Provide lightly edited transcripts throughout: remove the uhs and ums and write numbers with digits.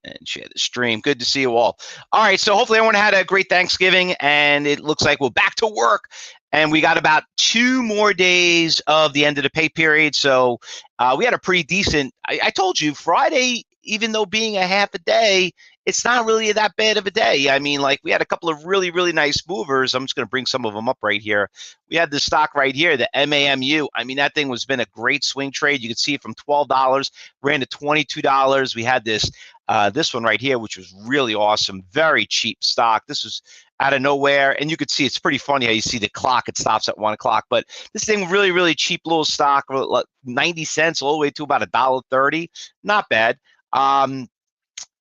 And share the stream. Good to see you all. All right, so hopefully everyone had a great Thanksgiving, and it looks like we're back to work, and we got about 2 more days of the end of the pay period. So we had a pretty decent, I told you, Friday, even though being a half a day, it's not really that bad of a day. I mean, like, we had a couple of really, really nice movers. I'm just going to bring some of them up right here. We had the stock right here, the MAMU. I mean, that thing has been a great swing trade. You can see it from $12, ran to $22. We had this one right here, which was really awesome. Very cheap stock. This was out of nowhere. And you could see, it's pretty funny how you see the clock. It stops at 1 o'clock. But this thing, really, really cheap little stock, 90 cents all the way to about $1.30. Not bad.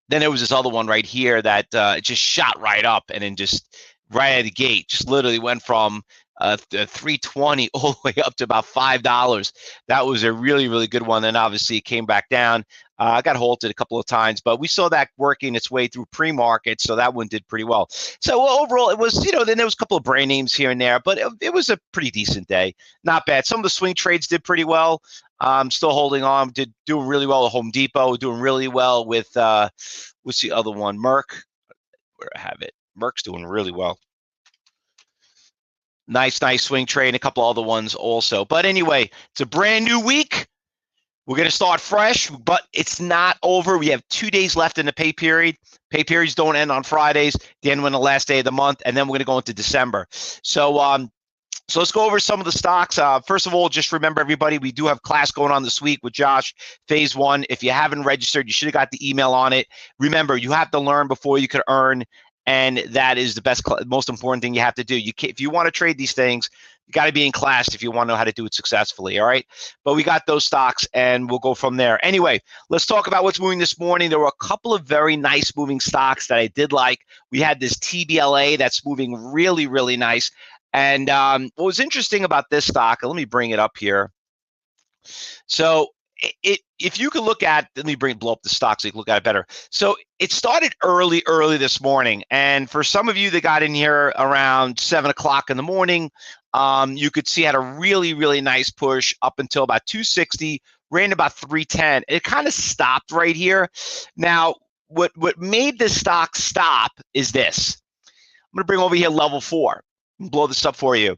Then there was this other one right here that it just shot right up, and then just right out of the gate, just literally went from 320 all the way up to about $5. That was a really, really good one. Then obviously it came back down. I got halted a couple of times, but we saw that working its way through pre-market, so that one did pretty well. So overall, it was, then there was a couple of brand names here and there, but it was a pretty decent day. Not bad. Some of the swing trades did pretty well. Still holding on, doing really well with Home Depot, doing really well with, what's the other one? Merck, where I have it. Merck's doing really well. Nice swing trade, and a couple other ones also. But anyway, it's a brand new week. We're going to start fresh, but it's not over. We have 2 days left in the pay period. Pay periods don't end on Fridays. They end on the last day of the month, and then we're going to go into December. So let's go over some of the stocks. First of all, just remember, everybody, we do have class going on this week with Josh, Phase 1. If you haven't registered, you should have got the email on it. Remember, you have to learn before you can earn, and that is the most important thing you have to do. If you want to trade these things, you got to be in class if you want to know how to do it successfully, all right? But we got those stocks, and we'll go from there. Anyway, let's talk about what's moving this morning. There were a couple of very nice moving stocks that I did like. We had this TBLA that's moving really, really nice. And what was interesting about this stock, let me bring it up here. So if you could look at, let me blow up the stock so you can look at it better. So it started early this morning. And for some of you that got in here around 7 o'clock in the morning, you could see it had a really, really nice push up until about 260, ran about 310. It kind of stopped right here. Now, what made this stock stop is this. I'm going to bring over here level 4 and blow this up for you.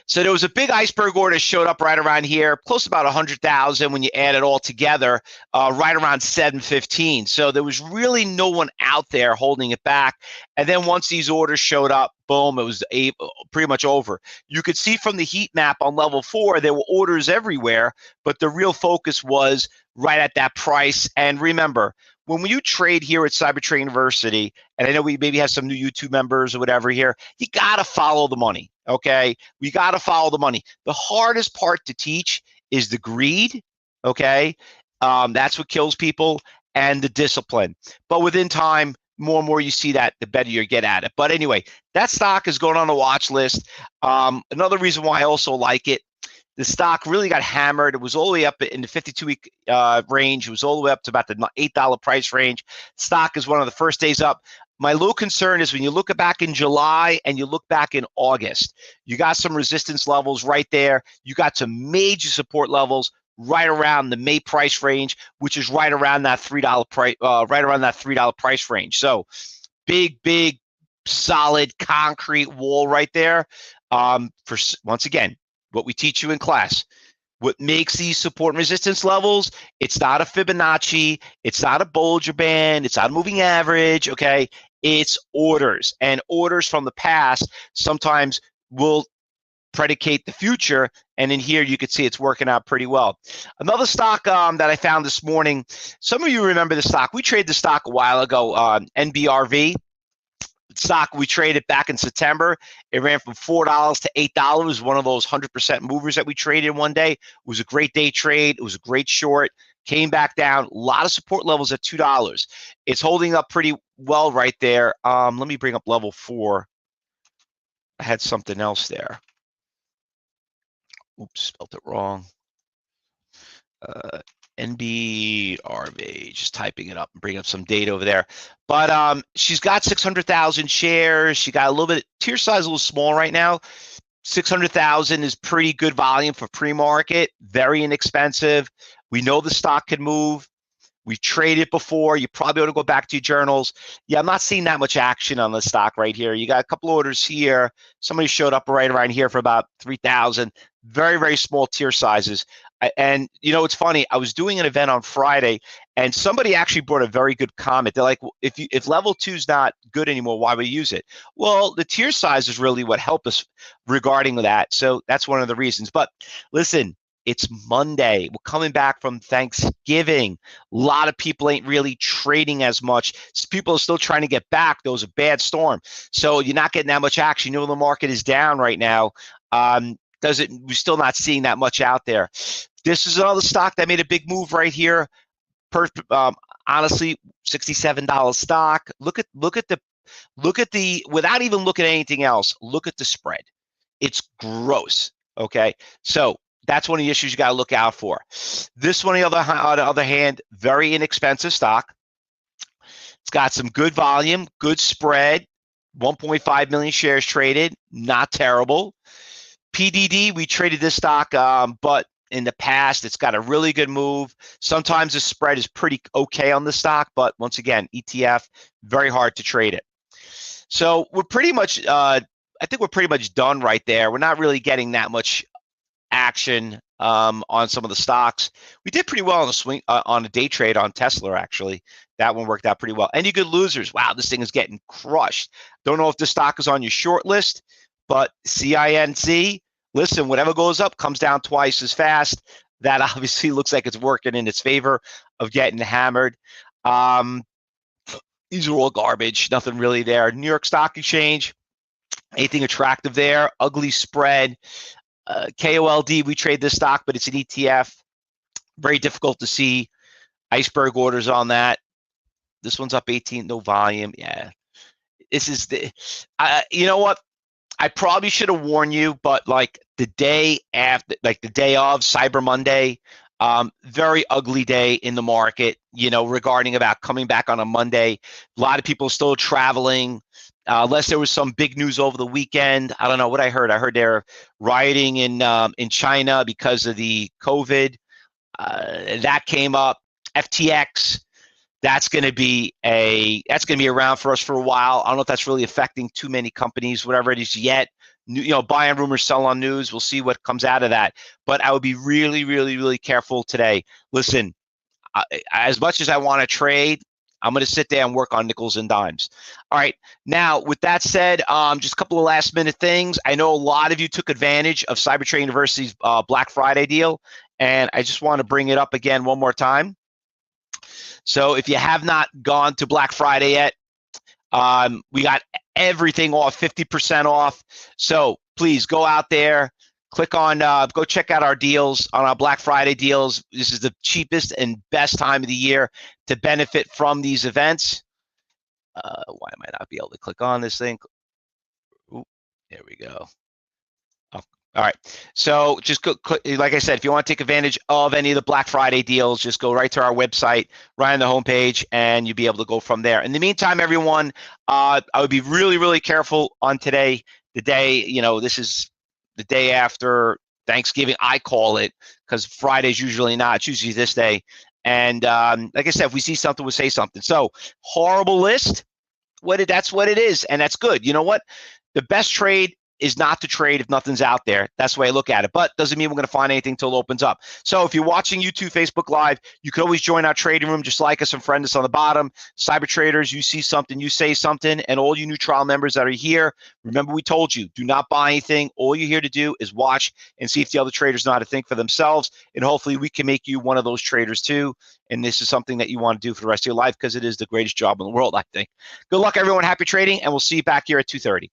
So there was a big iceberg order showed up right around here, close to about 100,000 when you add it all together, right around 715. So there was really no one out there holding it back. And then once these orders showed up, boom, it was pretty much over. You could see from the heat map on level 4, there were orders everywhere, but the real focus was right at that price. And remember, when you trade here at Cybertrade University, and I know we maybe have some new YouTube members or whatever here, you got to follow the money, okay? We got to follow the money. The hardest part to teach is the greed, okay? That's what kills people, and the discipline. But within time, more and more you see that, the better you get at it. But anyway, that stock is going on the watch list. Another reason why I also like it, the stock really got hammered. It was all the way up in the 52-week range. It was all the way up to about the $8 price range. Stock is one of the first days up. My little concern is when you look back in July and you look back in August, you got some resistance levels right there. You got some major support levels right around the May price range, which is right around that $3 price, right around that $3 price range. So big, solid concrete wall right there. For once again, what we teach you in class, what makes these support and resistance levels, it's not a Fibonacci, it's not a Bollinger Band, it's not a moving average, okay? It's orders, and orders from the past sometimes will predicate the future. And in here, you can see it's working out pretty well. Another stock that I found this morning, some of you remember the stock. We traded the stock a while ago, NBRV. Stock we traded back in September. It ran from $4 to $8. One of those 100% movers that we traded one day. It was a great day trade. It was a great short. Came back down. A lot of support levels at $2. It's holding up pretty well right there. Let me bring up level 4. I had something else there. Oops, spelled it wrong. NBRV, just typing it up and bring up some data over there. But she's got 600,000 shares. She got a little bit, tier size a little small right now. 600,000 is pretty good volume for pre-market, very inexpensive. We know the stock can move. We've traded before. You probably ought to go back to your journals. Yeah, I'm not seeing that much action on the stock right here. You got a couple orders here. Somebody showed up right around here for about 3,000. Very, very small tier sizes. And you know, it's funny. I was doing an event on Friday, and somebody actually brought a very good comment. They're like, if level 2 is not good anymore, why would we use it? Well, the tier size is really what helped us regarding that. So that's one of the reasons. But listen, it's Monday. We're coming back from Thanksgiving. A lot of people ain't really trading as much. People are still trying to get back. There was a bad storm. So you're not getting that much action. You know, the market is down right now. We're still not seeing that much out there. This is another stock that made a big move right here. Honestly, $67 stock. Look at the without even looking at anything else, look at the spread. It's gross. Okay. So that's one of the issues you got to look out for. This one, on the other hand, very inexpensive stock. It's got some good volume, good spread, 1.5 million shares traded, not terrible. PDD, we traded this stock, but in the past, it's got a really good move. Sometimes the spread is pretty okay on the stock, but once again, ETF, very hard to trade it. So we're pretty much, I think we're pretty much done right there. We're not really getting that much action on some of the stocks. We did pretty well on the swing on a day trade on Tesla, actually. That one worked out pretty well. Any good losers? Wow, this thing is getting crushed. Don't know if the stock is on your short list, but CINC, listen, whatever goes up comes down twice as fast. That obviously looks like it's working in its favor of getting hammered. These are all garbage, nothing really there. New York Stock Exchange, anything attractive there? Ugly spread. KOLD, we trade this stock, but it's an ETF. Very difficult to see iceberg orders on that. This one's up 18, no volume. Yeah, this is the, you know what? I probably should have warned you, but like the day after, like the day of Cyber Monday, very ugly day in the market, you know, regarding about coming back on a Monday. A lot of people still traveling, unless there was some big news over the weekend. I don't know what I heard. I heard they're rioting in China because of the COVID. That came up. FTX. That's going to be around for us for a while. I don't know if that's really affecting too many companies, whatever it is yet. You know, buying rumors, sell on news. We'll see what comes out of that. But I would be really, really, really careful today. Listen, as much as I want to trade, I'm going to sit there and work on nickels and dimes. All right. Now, with that said, just a couple of last minute things. I know a lot of you took advantage of Cybertrade University's Black Friday deal, and I just want to bring it up again one more time. So if you have not gone to Black Friday yet, we got everything off, 50% off. So please go out there, click on, go check out our deals on our Black Friday deals. This is the cheapest and best time of the year to benefit from these events. Why am I not be able to click on this thing? Ooh, there we go. All right. So just go, like I said, if you want to take advantage of any of the Black Friday deals, just go right to our website, right on the homepage, and you'll be able to go from there. In the meantime, everyone, I would be really, really careful on today. The day, you know, this is the day after Thanksgiving, I call it, because Friday's usually not. It's usually this day. And like I said, if we see something, we'll say something. So horrible list. That's what it is, and that's good. You know what? The best trade is not to trade if nothing's out there. That's the way I look at it. But doesn't mean we're going to find anything till it opens up. So if you're watching YouTube, Facebook Live, you can always join our trading room. Just like us and friend us on the bottom. Cyber traders, you see something, you say something. And all you new trial members that are here, remember we told you, do not buy anything. All you're here to do is watch and see if the other traders know how to think for themselves. And hopefully we can make you one of those traders too. And this is something that you want to do for the rest of your life because it is the greatest job in the world, I think. Good luck, everyone. Happy trading. And we'll see you back here at 2:30.